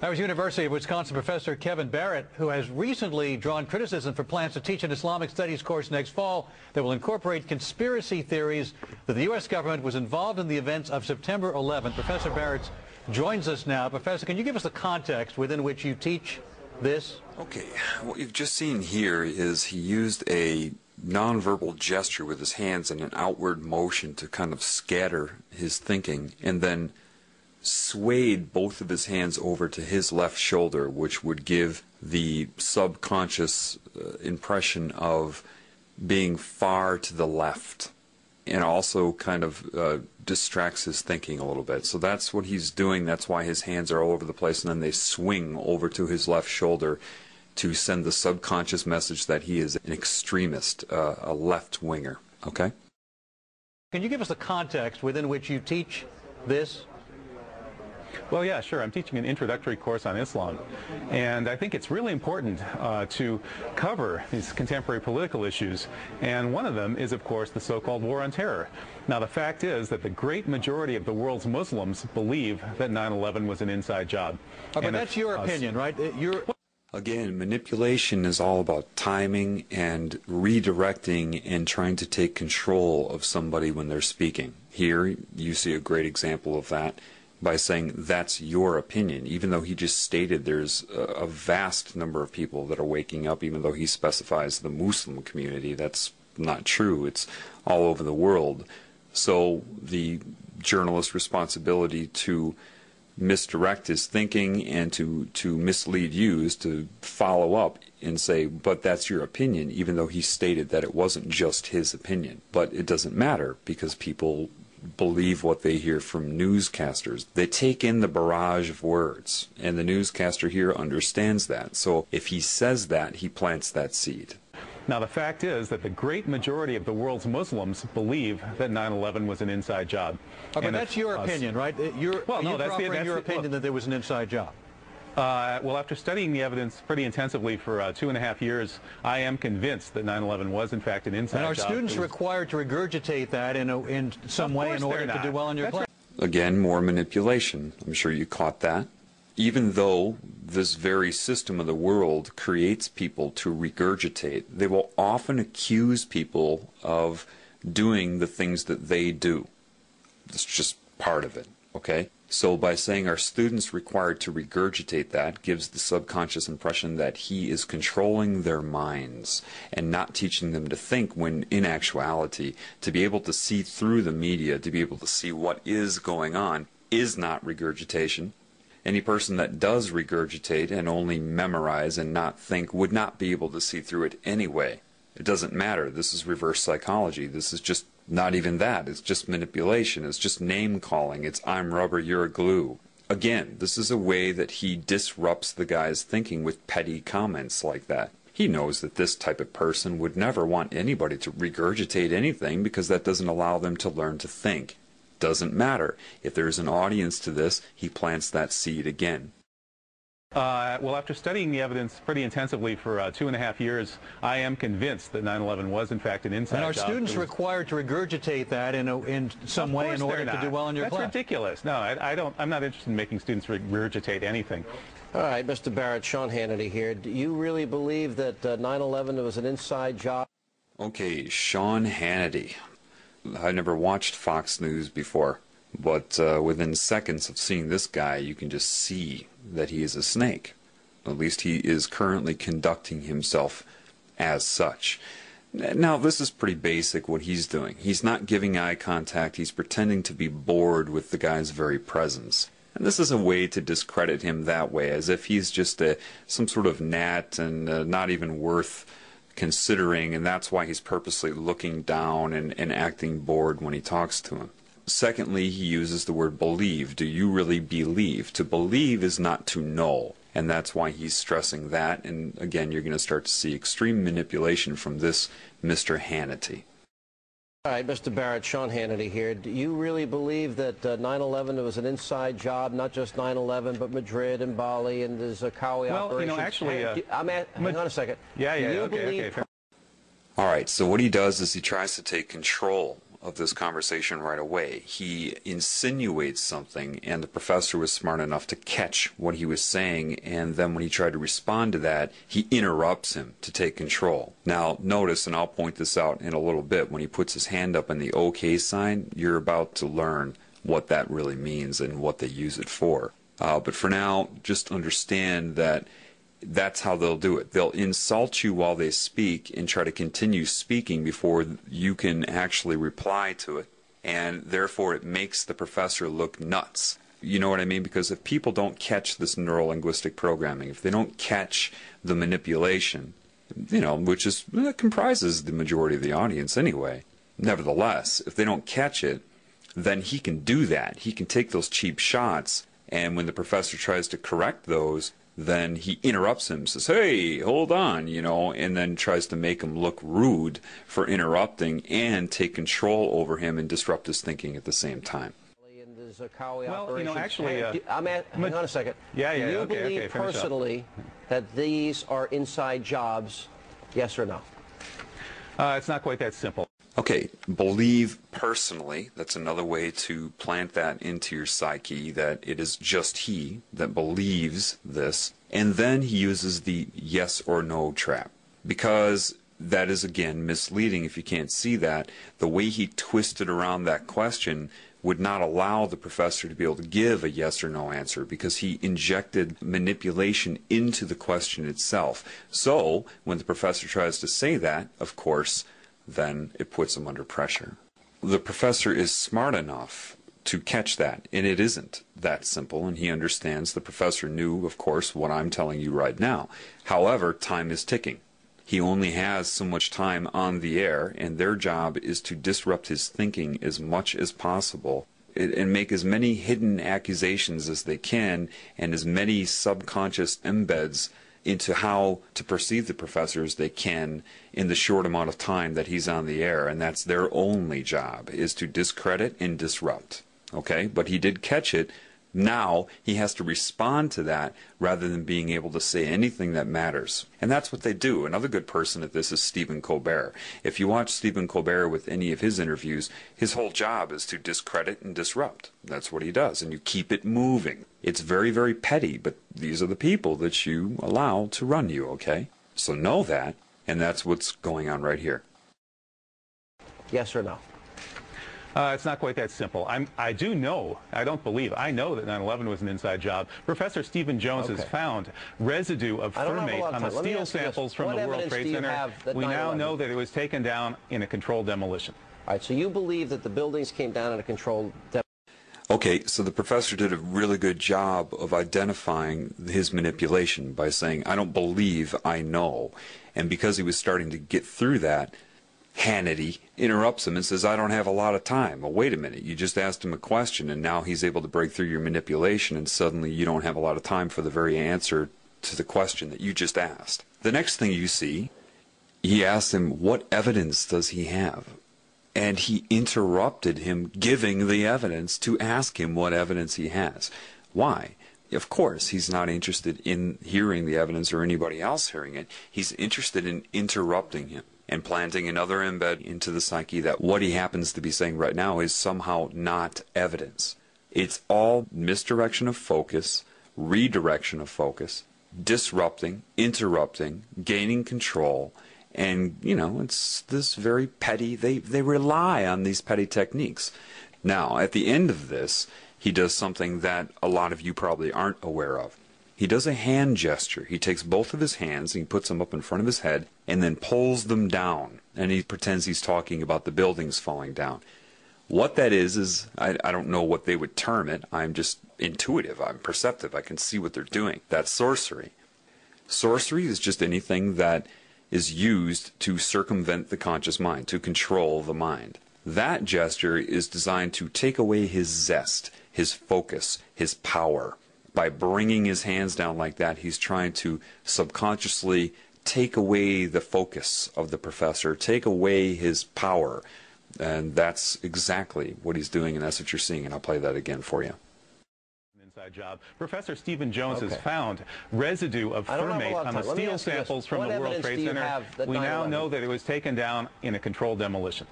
That was University of Wisconsin professor Kevin Barrett, who has recently drawn criticism for plans to teach an Islamic studies course next fall that will incorporate conspiracy theories that the U.S. government was involved in the events of September 11th. Professor Barrett joins us now. Professor, can you give us the context within which you teach this? Okay, what you've just seen here is he used a nonverbal gesture with his hands and an outward motion to kind of scatter his thinking, and then swayed both of his hands over to his left shoulder, which would give the subconscious impression of being far to the left, and also kind of distracts his thinking a little bit. So that's what he's doing. That's why his hands are all over the place, and then they swing over to his left shoulder to send the subconscious message that he is an extremist, a left-winger. Okay? Can you give us the context within which you teach this? Well, yeah, sure. I'm teaching an introductory course on Islam, and I think it's really important to cover these contemporary political issues, and one of them is, of course, the so-called war on terror. Now, the fact is that the great majority of the world's Muslims believe that 9/11 was an inside job. Oh, but that's your opinion, right? Again, manipulation is all about timing and redirecting and trying to take control of somebody when they're speaking. Here, you see a great example of that by saying that's your opinion, even though he just stated there's a vast number of people that are waking up, even though he specifies the Muslim community. That's not true. It's all over the world. So the journalist's responsibility to misdirect his thinking and to mislead you is to follow up and say, but that's your opinion, even though he stated that it wasn't just his opinion. But it doesn't matter, because people believe what they hear from newscasters. They take in the barrage of words, and the newscaster here understands that. So if he says that, he plants that seed. Now, the fact is that the great majority of the world's Muslims believe that 9/11 was an inside job. Oh, but that's your opinion, right? You're offering your opinion that there was an inside job. Well, after studying the evidence pretty intensively for 2.5 years, I am convinced that 9/11 was, in fact, an inside job. And are students required to regurgitate that in some way in order to do well in your class? Again, more manipulation. I'm sure you caught that. Even though this very system of the world creates people to regurgitate, they will often accuse people of doing the things that they do. That's just part of it, okay? So by saying our students required to regurgitate that gives the subconscious impression that he is controlling their minds and not teaching them to think, when in actuality, to be able to see through the media, to be able to see what is going on, is not regurgitation. Any person that does regurgitate and only memorize and not think would not be able to see through it anyway. It doesn't matter. This is reverse psychology. This is just not even that. It's just manipulation. It's just name calling. It's I'm rubber, you're glue. Again, this is a way that he disrupts the guy's thinking with petty comments like that. He knows that this type of person would never want anybody to regurgitate anything, because that doesn't allow them to learn to think. Doesn't matter. If there's an audience to this, he plants that seed again. Well, after studying the evidence pretty intensively for 2.5 years, I am convinced that 9/11 was, in fact, an inside job. And are students required to regurgitate that in some way in order to do well in your class? That's ridiculous. No, I'm not interested in making students regurgitate anything. All right, Mr. Barrett, Sean Hannity here. Do you really believe that 9/11 was an inside job? Okay, Sean Hannity. I never watched Fox News before, but within seconds of seeing this guy, you can just see that he is a snake. At least he is currently conducting himself as such. Now, this is pretty basic what he's doing. He's not giving eye contact. He's pretending to be bored with the guy's very presence. And this is a way to discredit him that way, as if he's just some sort of gnat and not even worth considering, and that's why he's purposely looking down and acting bored when he talks to him. Secondly, he uses the word believe. Do you really believe? To believe is not to know, and that's why he's stressing that. And again, you're going to start to see extreme manipulation from this Mr. Hannity. All right, Mr. Barrett, Sean Hannity here. Do you really believe that 9/11 was an inside job, not just 9/11, but Madrid and Bali and the Zakawi operation? Well, you know, actually... hang on a second. Okay. Fair. All right, so what he does is he tries to take control of this conversation right away. He insinuates something, and the professor was smart enough to catch what he was saying, and then when he tried to respond to that, he interrupts him to take control. Now, notice, and I'll point this out in a little bit, when he puts his hand up in the OK sign, you're about to learn what that really means and what they use it for. But for now, just understand that that's how they'll do it. They'll insult you while they speak and try to continue speaking before you can actually reply to it. And therefore, it makes the professor look nuts. You know what I mean? Because if people don't catch this neuro-linguistic programming, if they don't catch the manipulation, you know, which is comprises the majority of the audience anyway, nevertheless, if they don't catch it, then he can do that. He can take those cheap shots, and when the professor tries to correct those, then he interrupts him, says, hey, hold on, you know, and then tries to make him look rude for interrupting and take control over him and disrupt his thinking at the same time. Well, you know, actually... hang on a second. Do you believe personally that these are inside jobs, yes or no? It's not quite that simple. Okay, believe personally, that's another way to plant that into your psyche, that it is just he that believes this, and then he uses the yes or no trap, because that is, again, misleading if you can't see that. The way he twisted around that question would not allow the professor to be able to give a yes or no answer, because he injected manipulation into the question itself. So, when the professor tries to say that, of course, then it puts him under pressure. The professor is smart enough to catch that, and it isn't that simple, and he understands. The professor knew, of course, what I'm telling you right now. However, time is ticking. He only has so much time on the air, and their job is to disrupt his thinking as much as possible and make as many hidden accusations as they can and as many subconscious embeds into how to perceive the professor as they can in the short amount of time that he's on the air. And that's their only job, is to discredit and disrupt. Okay? But he did catch it. Now he has to respond to that rather than being able to say anything that matters. And that's what they do. Another good person at this is Stephen Colbert. If you watch Stephen Colbert with any of his interviews, his whole job is to discredit and disrupt. That's what he does. And you keep it moving. It's very, very petty, but these are the people that you allow to run you, okay? So know that, and that's what's going on right here. Yes or no? It's not quite that simple. I do know, I don't believe, I know that 9/11 was an inside job. Professor Stephen Jones has found residue of fermate on the steel samples from the World Trade Center. We now know that it was taken down in a controlled demolition. All right, so you believe that the buildings came down in a controlled demolition? Okay, so the professor did a really good job of identifying his manipulation by saying, I don't believe, I know. And because he was starting to get through that, Hannity interrupts him and says, I don't have a lot of time. Well, wait a minute. You just asked him a question, and now he's able to break through your manipulation, and suddenly you don't have a lot of time for the very answer to the question that you just asked. The next thing you see, he asked him, what evidence does he have? And he interrupted him giving the evidence to ask him what evidence he has. Why? Of course, he's not interested in hearing the evidence or anybody else hearing it. He's interested in interrupting him and planting another embed into the psyche that what he happens to be saying right now is somehow not evidence. It's all misdirection of focus, redirection of focus, disrupting, interrupting, gaining control, and, you know, it's this very petty, they rely on these petty techniques. Now, at the end of this, he does something that a lot of you probably aren't aware of. He does a hand gesture. He takes both of his hands and he puts them up in front of his head and then pulls them down. And he pretends he's talking about the buildings falling down. What that is I don't know what they would term it. I'm just intuitive. I'm perceptive. I can see what they're doing. That's sorcery. Sorcery is just anything that is used to circumvent the conscious mind, to control the mind. That gesture is designed to take away his zest, his focus, his power. By bringing his hands down like that, he's trying to subconsciously take away the focus of the professor, take away his power. And that's exactly what he's doing, and that's what you're seeing, and I'll play that again for you. Inside job. Professor Stephen Jones has found residue of fermate on the steel samples from the World Trade Center. We now know that it was taken down in a controlled demolition.